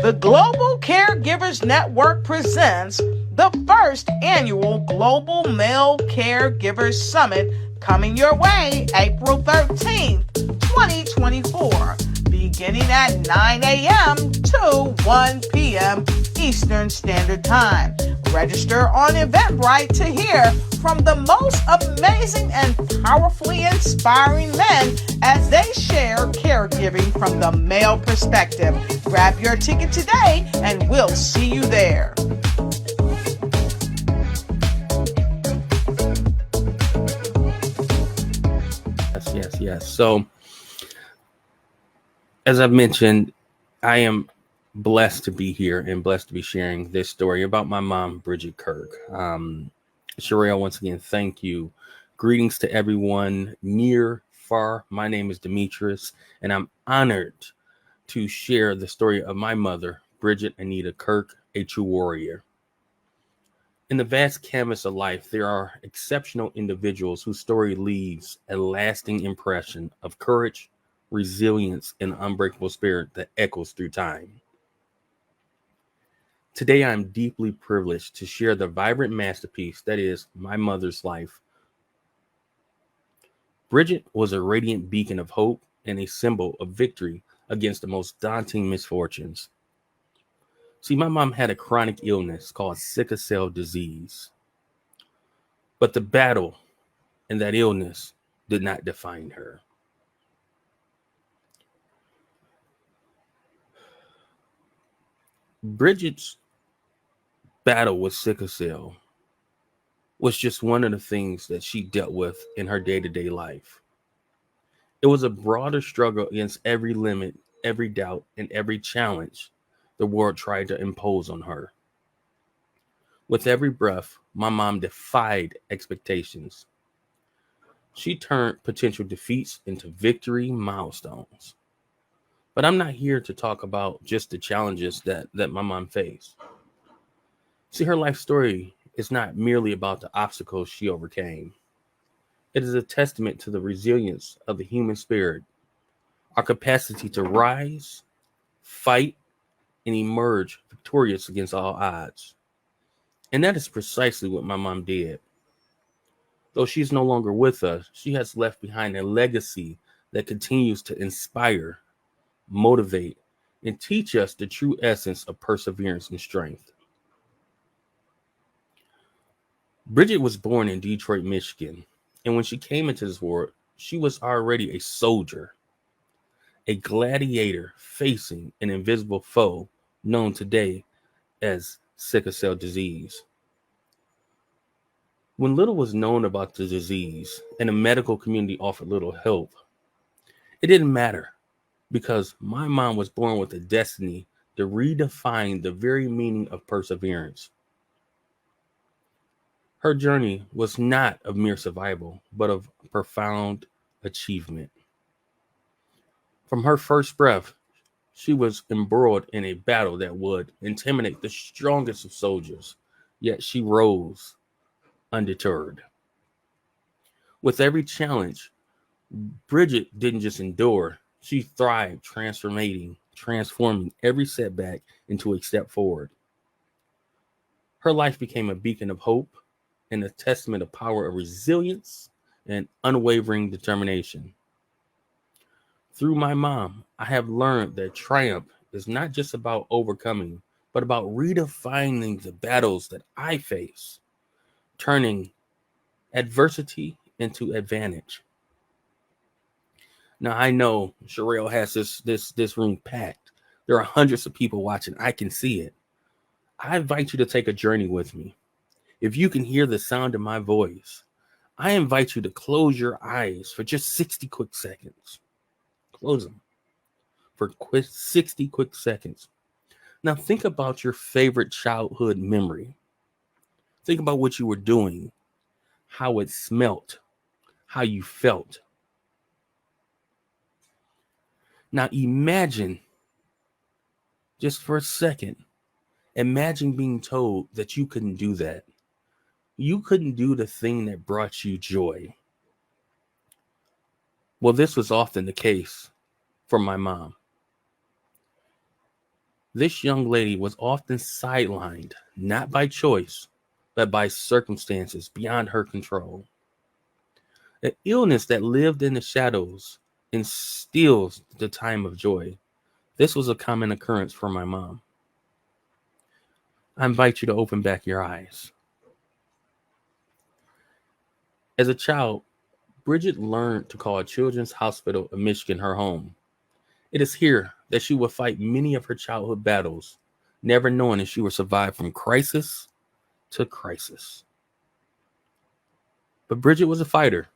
The Global Caregivers Network presents the first annual Global Male Caregivers Summit coming your way April 13th, 2024, beginning at 9 a.m. to 1 p.m. Eastern Standard Time. Register on Eventbrite to hear from the most amazing and powerfully inspiring men as they share caregiving from the male perspective. Grab your ticket today and we'll see you there. Yes. So, as I've mentioned, I am blessed to be here and blessed to be sharing this story about my mom, Bridget Kirk. Sherelle, once again, thank you. Greetings to everyone near, far. My name is Demetrius, and I'm honored to share the story of my mother, Bridget Anita Kirk, a true warrior. In the vast canvas of life, there are exceptional individuals whose story leaves a lasting impression of courage, resilience, and unbreakable spirit that echoes through time. Today, I'm deeply privileged to share the vibrant masterpiece that is my mother's life. Bridget was a radiant beacon of hope and a symbol of victory against the most daunting misfortunes. See, my mom had a chronic illness called sickle cell disease, but the battle and that illness did not define her. Bridget's battle with sickle cell was just one of the things that she dealt with in her day-to-day life. It was a broader struggle against every limit, every doubt, and every challenge the world tried to impose on her. With every breath, my mom defied expectations. She turned potential defeats into victory milestones. But I'm not here to talk about just the challenges that my mom faced. See, her life story is not merely about the obstacles she overcame. It is a testament to the resilience of the human spirit, our capacity to rise, fight, and emerge victorious against all odds. And that is precisely what my mom did. Though she's no longer with us, she has left behind a legacy that continues to inspire, motivate, and teach us the true essence of perseverance and strength. Bridget was born in Detroit, Michigan, and when she came into this world, she was already a soldier, a gladiator facing an invisible foe known today as sickle cell disease. When little was known about the disease and the medical community offered little help, it didn't matter because my mom was born with a destiny to redefine the very meaning of perseverance. Her journey was not of mere survival, but of profound achievement. From her first breath, she was embroiled in a battle that would intimidate the strongest of soldiers, yet she rose undeterred. With every challenge, Bridget didn't just endure, she thrived, transforming every setback into a step forward. Her life became a beacon of hope and a testament of power of resilience and unwavering determination. Through my mom, I have learned that triumph is not just about overcoming, but about redefining the battles that I face, turning adversity into advantage. Now I know Sherelle has this room packed. There are hundreds of people watching. I can see it. I invite you to take a journey with me. If you can hear the sound of my voice, I invite you to close your eyes for just 60 quick seconds. Close them for 60 quick seconds. Now think about your favorite childhood memory. Think about what you were doing, how it smelt, how you felt. Now imagine, just for a second, imagine being told that you couldn't do that. You couldn't do the thing that brought you joy. Well, this was often the case for my mom. This young lady was often sidelined, not by choice, but by circumstances beyond her control. An illness that lived in the shadows and steals the time of joy. This was a common occurrence for my mom. I invite you to open back your eyes. As a child, Bridget learned to call a children's hospital of Michigan her home. It is here that she would fight many of her childhood battles, never knowing if she would survive from crisis to crisis. But Bridget was a fighter.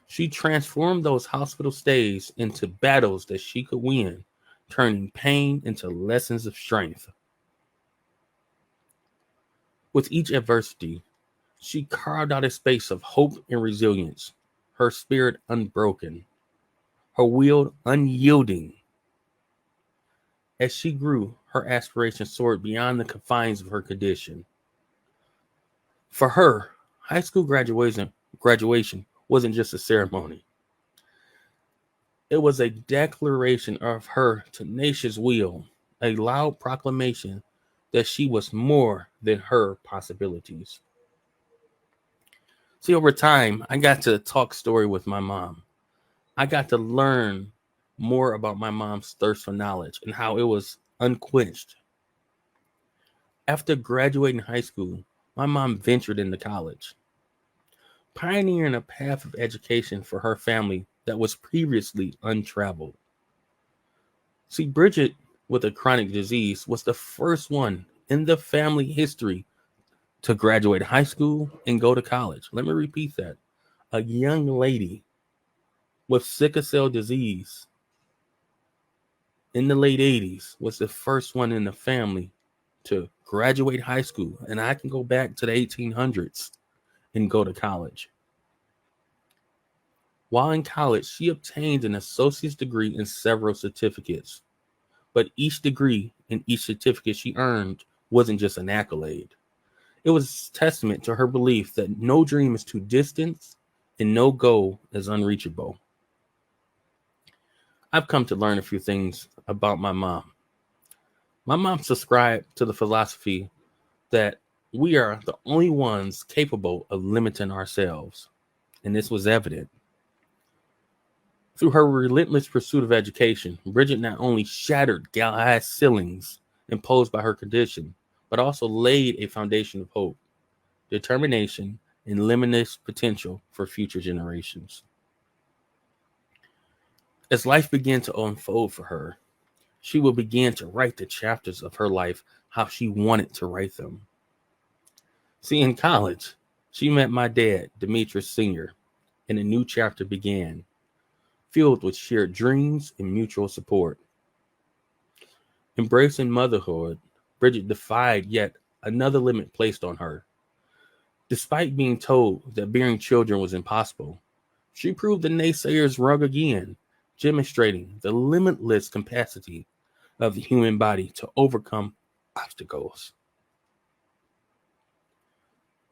She transformed those hospital stays into battles that she could win, turning pain into lessons of strength. With each adversity, she carved out a space of hope and resilience, her spirit unbroken, her will unyielding. As she grew, her aspirations soared beyond the confines of her condition. For her, high school graduation wasn't just a ceremony. It was a declaration of her tenacious will, a loud proclamation that she was more than her possibilities. See, over time, I got to talk story with my mom. I got to learn more about my mom's thirst for knowledge and how it was unquenched. After graduating high school, my mom ventured into college, pioneering a path of education for her family that was previously untraveled. See, Bridget, with a chronic disease, was the first one in the family history to graduate high school and go to college. Let me repeat that. A young lady with sickle cell disease in the late 80s was the first one in the family to graduate high school. And I can go back to the 1800s and go to college. While in college, she obtained an associate's degree and several certificates. But each degree and each certificate she earned wasn't just an accolade. It was a testament to her belief that no dream is too distant and no goal is unreachable. I've come to learn a few things about my mom. My mom subscribed to the philosophy that we are the only ones capable of limiting ourselves, and this was evident. Through her relentless pursuit of education, Bridget not only shattered glass ceilings imposed by her condition, but also laid a foundation of hope, determination, and limitless potential for future generations. As life began to unfold for her, she would begin to write the chapters of her life how she wanted to write them. See, in college, she met my dad, Demetrius Sr., and a new chapter began, filled with shared dreams and mutual support. Embracing motherhood, Bridget defied yet another limit placed on her. Despite being told that bearing children was impossible, she proved the naysayers wrong again, demonstrating the limitless capacity of the human body to overcome obstacles.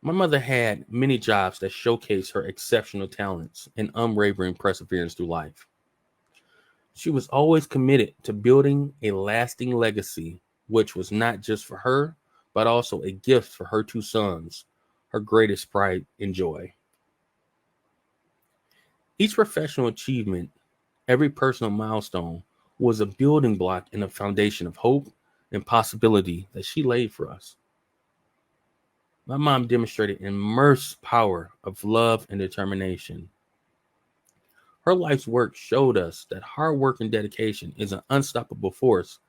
My mother had many jobs that showcased her exceptional talents and unwavering perseverance through life. She was always committed to building a lasting legacy, which was not just for her, but also a gift for her two sons, her greatest pride and joy. Each professional achievement, every personal milestone, was a building block and a foundation of hope and possibility that she laid for us. My mom demonstrated immense power of love and determination. Her life's work showed us that hard work and dedication is an unstoppable force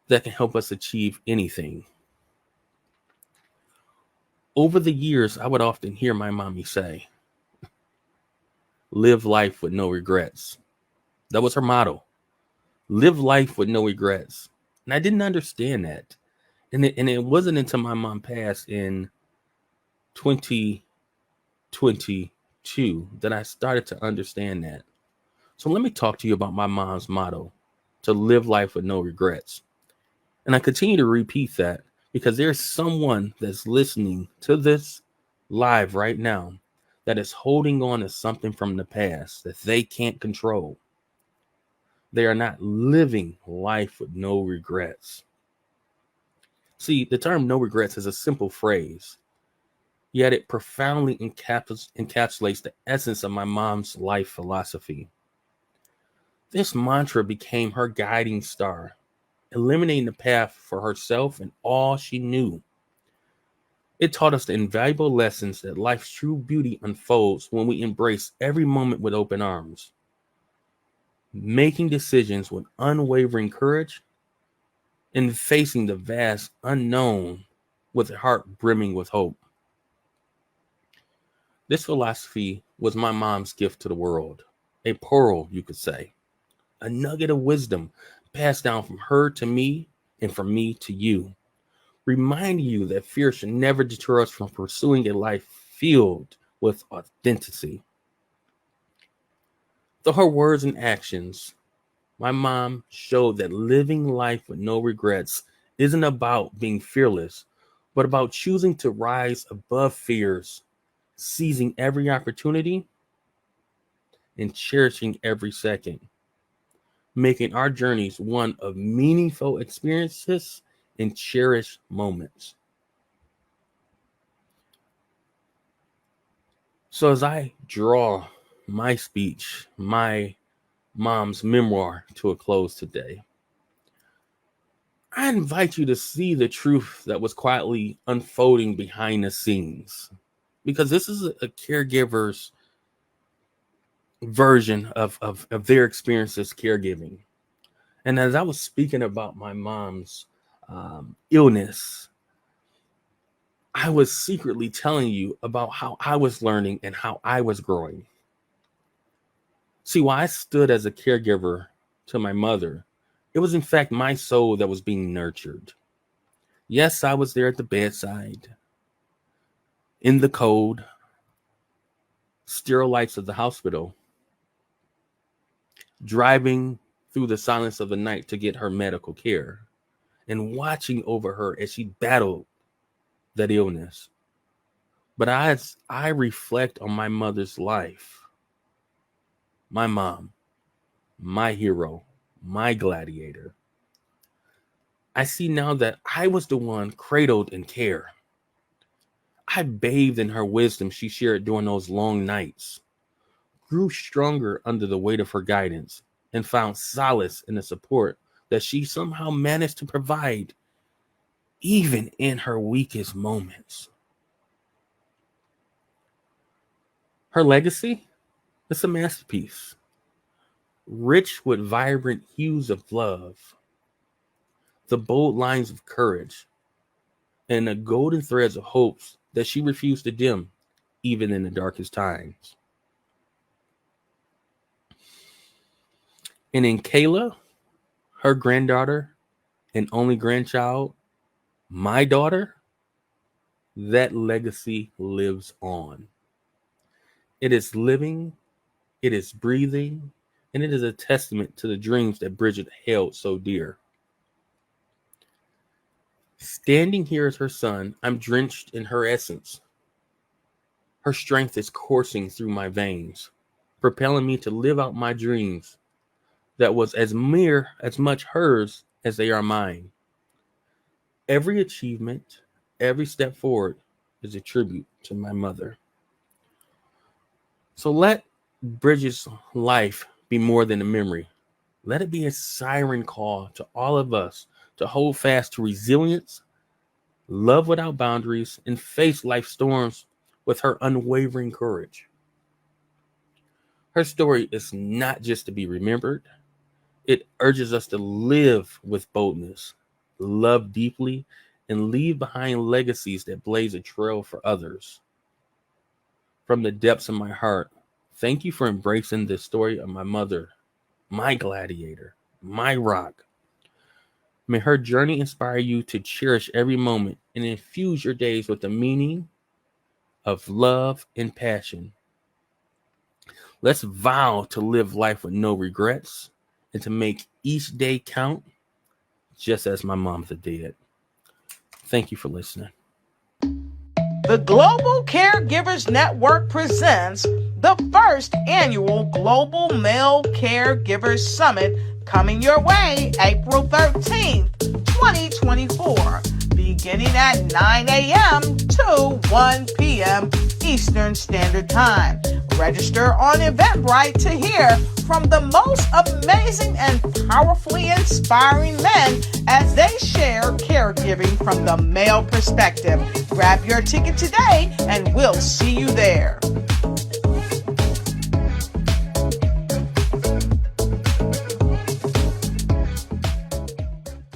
that can help us achieve anything. Over the years, I would often hear my mommy say, live life with no regrets. That was her motto. Live life with no regrets. And I didn't understand that. And it wasn't until my mom passed in 2022 that I started to understand that. So let me talk to you about my mom's motto, to live life with no regrets. And I continue to repeat that because there's someone that's listening to this live right now that is holding on to something from the past that they can't control. They are not living life with no regrets. See, the term no regrets is a simple phrase, yet it profoundly encapsulates the essence of my mom's life philosophy. This mantra became her guiding star, eliminating the path for herself and all she knew. It taught us the invaluable lessons that life's true beauty unfolds when we embrace every moment with open arms, making decisions with unwavering courage and facing the vast unknown with a heart brimming with hope. This philosophy was my mom's gift to the world, a pearl, you could say, a nugget of wisdom passed down from her to me and from me to you, reminding you that fear should never deter us from pursuing a life filled with authenticity. Through her words and actions, my mom showed that living life with no regrets isn't about being fearless, but about choosing to rise above fears, seizing every opportunity, and cherishing every second, making our journeys one of meaningful experiences and cherished moments. So as I draw my speech, my mom's memoir to a close today, I invite you to see the truth that was quietly unfolding behind the scenes, because this is a caregiver's version of their experiences caregiving. And as I was speaking about my mom's illness, I was secretly telling you about how I was learning and how I was growing. See, while I stood as a caregiver to my mother, it was in fact my soul that was being nurtured. Yes, I was there at the bedside, in the cold, sterile lights of the hospital, driving through the silence of the night to get her medical care, and watching over her as she battled that illness. But as I reflect on my mother's life, my mom, my hero, my gladiator, I see now that I was the one cradled in care. I bathed in her wisdom she shared during those long nights, grew stronger under the weight of her guidance, and found solace in the support that she somehow managed to provide, even in her weakest moments. Her legacy is a masterpiece, rich with vibrant hues of love, the bold lines of courage, and the golden threads of hopes that she refused to dim, even in the darkest times. And in Kayla, her granddaughter and only grandchild, my daughter, that legacy lives on. It is living, it is breathing, and it is a testament to the dreams that Bridget held so dear. Standing here as her son, I'm drenched in her essence. Her strength is coursing through my veins, propelling me to live out my dreams that was as much hers as they are mine. Every achievement, every step forward is a tribute to my mother. So let Bridget's life be more than a memory. Let it be a siren call to all of us to hold fast to resilience, love without boundaries, and face life's storms with her unwavering courage. Her story is not just to be remembered. It urges us to live with boldness, love deeply, and leave behind legacies that blaze a trail for others. From the depths of my heart, thank you for embracing this story of my mother, my gladiator, my rock. May her journey inspire you to cherish every moment and infuse your days with the meaning of love and passion. Let's vow to live life with no regrets and to make each day count, just as my mom did. Thank you for listening. The Global Caregivers Network presents the first annual Global Male Caregivers Summit coming your way April 13th, 2024, beginning at 9 a.m. to 1 p.m. Eastern Standard Time. Register on Eventbrite to hear from the most amazing and powerfully inspiring men as they share caregiving from the male perspective. Grab your ticket today and we'll see you there.